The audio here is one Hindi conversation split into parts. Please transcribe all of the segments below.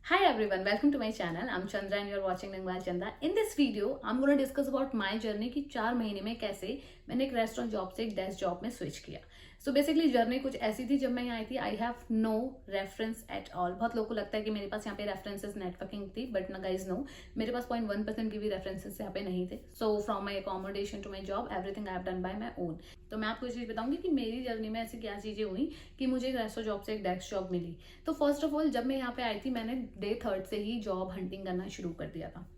Hi everyone, welcome to my channel. I'm Chandra and you're watching Bengal Chanda. In this video, I'm going to discuss about my journey कि 4 महीने में कैसे मैंने एक रेस्टोरेंट जॉब से एक डेस्क जॉब में स्विच किया. सो बेसिकली जर्नी कुछ ऐसी थी. जब मैं यहाँ आई थी I have no reference at all. बहुत लोगों को लगता है कि मेरे पास यहाँ पे रेफरेंसेस नेटवर्किंग थी, बट ना गाइज नो, मेरे पास 0.1% की भी रेफरेंसेस यहाँ पे नहीं थे. So from my accommodation to my job everything I have done by my own. तो मैं आपको ये चीज़ बताऊंगी कि मेरी जर्नी में ऐसी क्या चीज़ें हुई कि मुझे एक रेस्टोरेंट जॉब से एक डेस्क जॉब मिली. तो फर्स्ट ऑफ ऑल जब मैं यहाँ पे आई थी मैंने डे 3 से ही जॉब हंटिंग करना शुरू कर दिया था.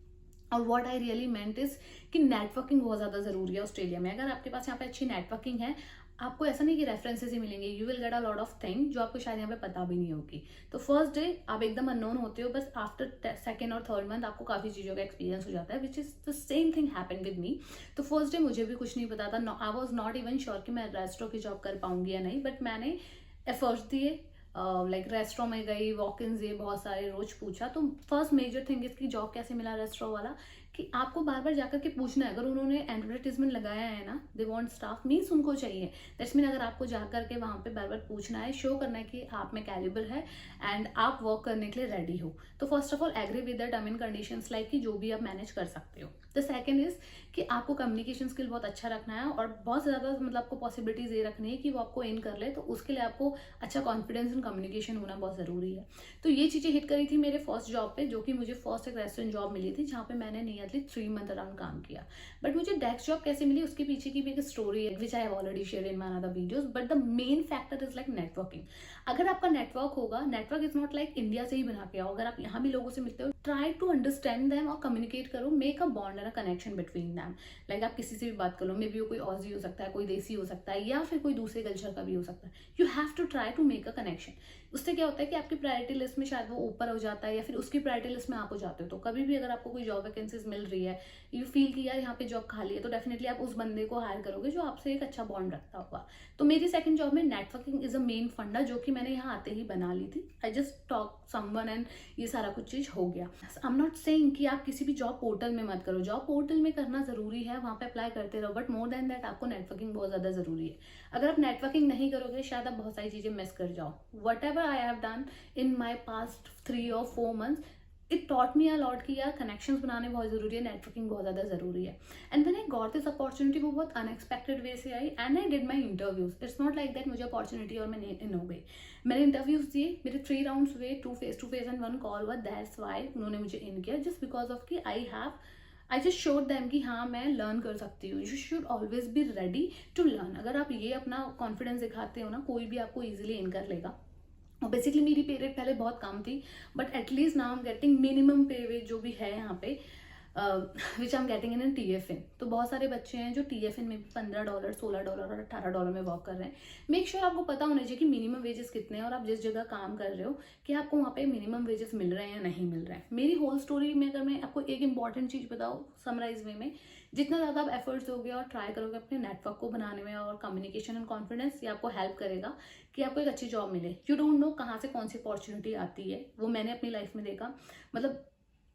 और what I really meant is कि नेटवर्किंग बहुत ज़्यादा ज़रूरी है ऑस्ट्रेलिया में. अगर आपके पास यहाँ पे अच्छी नेटवर्किंग है, आपको ऐसा नहीं कि रेफरेंसेस ही मिलेंगे, you will get a lot of thing जो आपको शायद यहाँ पे पता भी नहीं होगी. तो फर्स्ट डे आप एकदम अननोन होते हो, बस आफ्टर सेकेंड और थर्ड मंथ आपको काफ़ी चीज़ों का एक्सपीरियंस हो जाता है, which is the same thing happen with me. तो फर्स्ट डे मुझे भी कुछ नहीं पता था. I was not even sure कि मैं रेस्टोरेंट की जॉब कर पाऊंगी या नहीं, बट मैंने एफर्ट्स दिए. लाइक रेस्टोरेंट में गई, वॉक इन दिए, बहुत सारे रोज पूछा. तो फर्स्ट मेजर थिंग इसकी जॉब कैसे मिला रेस्टोरेंट वाला कि आपको बार बार जाकर के पूछना है. अगर उन्होंने एडवर्टाइजमेंट लगाया है ना, दे वांट स्टाफ, मीन्स उनको चाहिए. दैट्स मीन अगर आपको जाकर के वहाँ पे बार बार पूछना है, शो करना है कि आप में कैलिबर है एंड आप वर्क करने के लिए रेडी हो. तो first of all agree with the term and conditions, like कि जो भी आप मैनेज कर सकते हो. द सेकंड इज कि आपको कम्युनिकेशन स्किल बहुत अच्छा रखना है और बहुत ज़्यादा मतलब आपको पॉसिबिलिटीज ये रखनी है कि वो आपको इन कर ले. तो उसके लिए आपको अच्छा कॉन्फिडेंस इन कम्युनिकेशन होना बहुत ज़रूरी है. तो ये चीज़ें हिट करी थी मेरे फर्स्ट जॉब पे, जो कि मुझे फर्स्ट एक रेस्टोरेंट जॉब मिली थी जहाँ पे मैंने नियरली 3 मंथ अराउंड काम किया. बट मुझे डेस्क जॉब कैसे मिली उसके पीछे की भी एक स्टोरी है, which I have already share in my other videos. But the main factor is like networking. अगर आपका नेटवर्क होगा, network is not like India से ही बना के आओ. अगर आप यहाँ भी लोगों से मिलते हो, ट्राई टू अंडरस्टैंड दैम और कम्युनिकेट करो, make a bond and a connection between them. Like आप किसी से भी बात करो, मे बी वो कोई ऑजी हो सकता है, कोई देसी हो सकता है, या फिर कोई दूसरे कल्चर का भी हो सकता है. You have to try to make a connection. उससे क्या होता है कि आपकी प्रायोरिटी लिस्ट में शायद वो ऊपर हो जाता है या फिर उसकी प्रायोरिटी लिस्ट में आप हो जाते हो. तो कभी भी अगर आपको कोई जॉब वैकेंसीज मिल रही है, यू फील कि यार यहाँ पे जॉब खाली है, तो डेफिनेटली आप उस बंदे को हायर करोगे जो आपसे एक अच्छा बॉन्ड रखता होगा. तो मेरी सेकंड जॉब में नेटवर्किंग इज अ मेन फंडा, जो कि मैंने यहाँ आते ही बना ली थी. I just talk someone and ये सारा कुछ चीज हो गया. आई एम नॉट सेइंग कि आप किसी भी जॉब पोर्टल में मत करो. जॉब पोर्टल में करना जरूरी है, वहाँ पे अप्लाई करते रहो, बट मोर देन दैट आपको नेटवर्किंग बहुत ज्यादा जरूरी है. अगर आप नेटवर्किंग नहीं करोगे शायद आप बहुत सारी चीजें मिस कर जाओ. What ever I have done in my past 3 or 4 months, it taught me a lot कि यार कनेक्शंस बनाने बहुत जरूरी है, नेटवर्किंग बहुत ज्यादा जरूरी है. And when I got this opportunity, वो बहुत अनएक्सपेक्टेड वे से आई and I did my interviews. It's not like that मुझे अपॉर्चुनिटी और मैं इन हो गई. मैंने इंटरव्यूज दिए, मेरे 3 राउंड्स हुए, 2 face to face and 1 call हुआ. दैट्स वाई उन्होंने मुझे इन किया, जस्ट बिकॉज ऑफ कि आई जस्ट शोड दैम कि हाँ मैं लर्न कर सकती हूँ. You should always be ready to learn. अगर आप ये अपना कॉन्फिडेंस दिखाते हो ना, कोई भी आपको ईजिली इन कर लेगा. और बेसिकली मेरी पे रेट पहले बहुत कम थी, but at least now I am getting minimum pay rate जो भी है यहाँ पे, which I am getting in TFN. तो बहुत सारे बच्चे हैं जो TFN में भी $15, $16 और $18 में वर्क कर रहे हैं. मेक श्योर आपको पता होना चाहिए कि मिनिमम वेजेस कितने हैं और आप जिस जगह काम कर रहे हो कि आपको वहाँ पे मिनिमम वेजेस मिल रहे हैं या नहीं मिल रहे हैं. मेरी होल स्टोरी में अगर मैं आपको एक इंपॉर्टेंट चीज़ बताऊँ समराइज वे में, जितना ज़्यादा आप एफर्ट्स दोगे और ट्राई करोगे अपने नेटवर्क को बनाने में और कम्युनिकेशन एंड कॉन्फिडेंस, ये आपको हेल्प करेगा कि आपको एक अच्छी जॉब मिले. यू डोंट नो कहाँ से कौन सी अपॉर्चुनिटी आती है, वो मैंने अपनी लाइफ में देखा. मतलब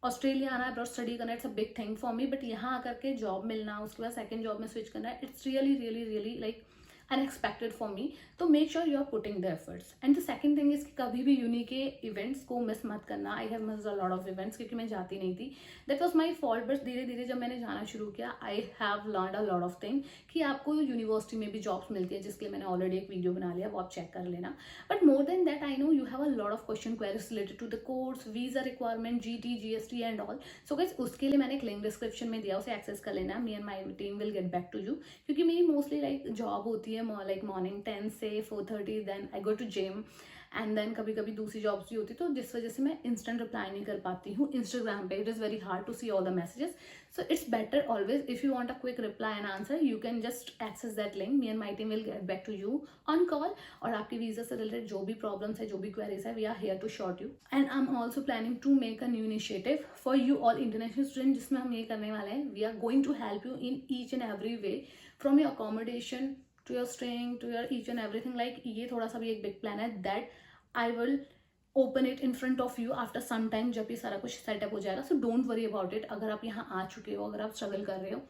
ऑस्ट्रेलिया आना, अब्रॉड स्टडी करना, it's a big thing for me, but यहाँ आकर के जॉब मिलना, उसके बाद सेकंड जॉब में स्विच करना, it's really really really like unexpected for me. तो make sure you are putting the efforts. And the second thing is कि कभी भी यूनी के इवेंट्स को मिस मत करना. I have missed a lot of events क्योंकि मैं जाती नहीं थी. That was my fault, but धीरे धीरे जब मैंने जाना शुरू किया, I have learn a lot of thing कि आपको यूनिवर्सिटी में भी जॉब्स मिलती है, जिसके लिए मैंने ऑलरेडी एक वीडियो बना लिया, वो आप चेक कर लेना. But more than that I know you have a lot of question queries related to the course, visa requirement, GT GST and all. So guys उसके लिए मैंने एक लिंक डिस्क्रिप्शन में दिया, उसे एक्सेस कर लेना. Me and my team will get back to you, क्योंकि मेरी मोस्टली लाइक जॉब होती है लाइक मॉर्निंग 10 से 4:30, then I go to gym and then कभी कभी दूसरी जॉब्स भी होती है, तो जिस वजह से मैं इंस्टेंट रिप्लाई नहीं कर पाती हूँ इंस्टाग्राम पे. It is very hard to see all the messages. So it's better always if you want a quick reply and answer, you can just access that link. Me and my team will get back to you on call. और आपकी वीजा से रिलेटेड जो भी प्रॉब्लम्स है, जो भी क्वेरीज है, we are here to short you. And I am also planning to make a new initiative for you all international student, जिसमें हम ये करने वाले हैं, we are going to help you in each and every way, from your accommodation to your staying to your each and everything. like ये थोड़ा सा भी एक बिग प्लान है, that I will open it in front of you after some time, जब ये सारा कुछ सेटअप हो जाएगा. So don't worry about it. अगर आप यहाँ आ चुके हो, अगर आप स्ट्रगल कर रहे हो,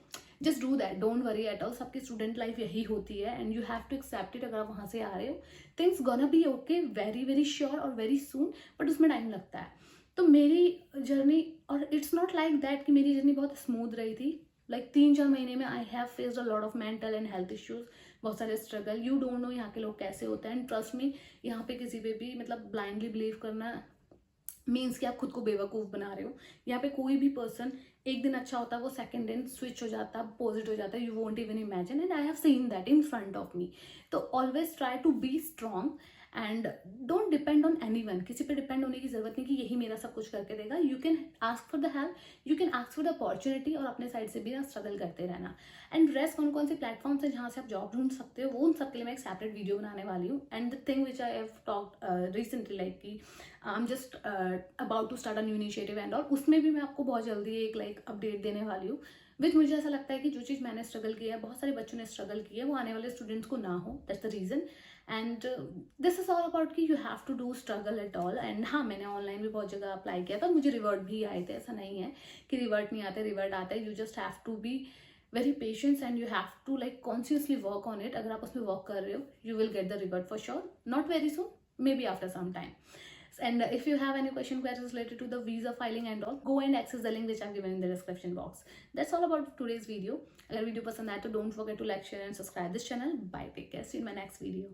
just do that, don't worry at all. सबकी स्टूडेंट लाइफ यही होती है and you have to accept it. अगर आप वहाँ से आ रहे हो, things gonna be okay very very sure और वेरी सून, बट उसमें टाइम लगता है. तो मेरी जर्नी, और इट्स नॉट लाइक दैट कि मेरी जर्नी बहुत स्मूथ रही थी। लाइक 3-4 महीने में I have faced a lot of mental and health issues, बहुत सारे स्ट्रगल। यू डोंट नो यहाँ के लोग कैसे होते हैं, एंड ट्रस्ट मी, यहाँ पे किसी पे भी मतलब ब्लाइंडली बिलीव करना मीन्स कि आप खुद को बेवकूफ़ बना रहे हो। यहाँ पे कोई भी पर्सन एक दिन अच्छा होता है, वो सेकंड दिन स्विच हो जाता है, अपोजिट हो जाता है, you won't even imagine, and I have seen that in front of me. तो always try to be strong and don't depend on anyone. किसी पे डिपेंड होने की जरूरत नहीं कि यही मेरा सब कुछ करके देगा। You can ask for the help, you can ask for the opportunity, और अपने साइड से भी ना स्ट्रगल करते रहना। एंड रेस्ट कौन कौन से प्लेटफॉर्म्स है जहाँ से आप जॉब ढूंढ सकते हो, वो उन सबके लिए मैं एक सेपरेट वीडियो बनाने वाली हूँ। And the thing which I have talked recently, like कि I am just about to start a new initiative and all, उसमें भी मैं आपको बहुत जल्दी एक लाइक अपडेट देने वाली हूँ। विच मुझे ऐसा लगता है कि जो चीज़ मैंने स्ट्रगल किया है, बहुत सारे बच्चों ने स्ट्रगल किया है, वो आने वाले स्टूडेंट्स को ना हो। That's the reason. And this is all about कि you have to do struggle at all. And हाँ, मैंने ऑनलाइन भी बहुत जगह अप्लाई किया था, मुझे रिवर्ट भी आए थे। ऐसा नहीं है कि रिवर्ट नहीं आते, रिवर्ट आते हैं। You just have to be very patience and you have to like consciously work on it. अगर आप उसमें वर्क कर रहे हो, you will get the revert for sure, not very soon, maybe after some time. And if you have any questions related to the visa filing and all, go and access the link which I've given in the description box. That's all about today's video. अगर वीडियो पसंद आए तो don't forget to like, share and subscribe this channel. Bye, take care, see you in my next video.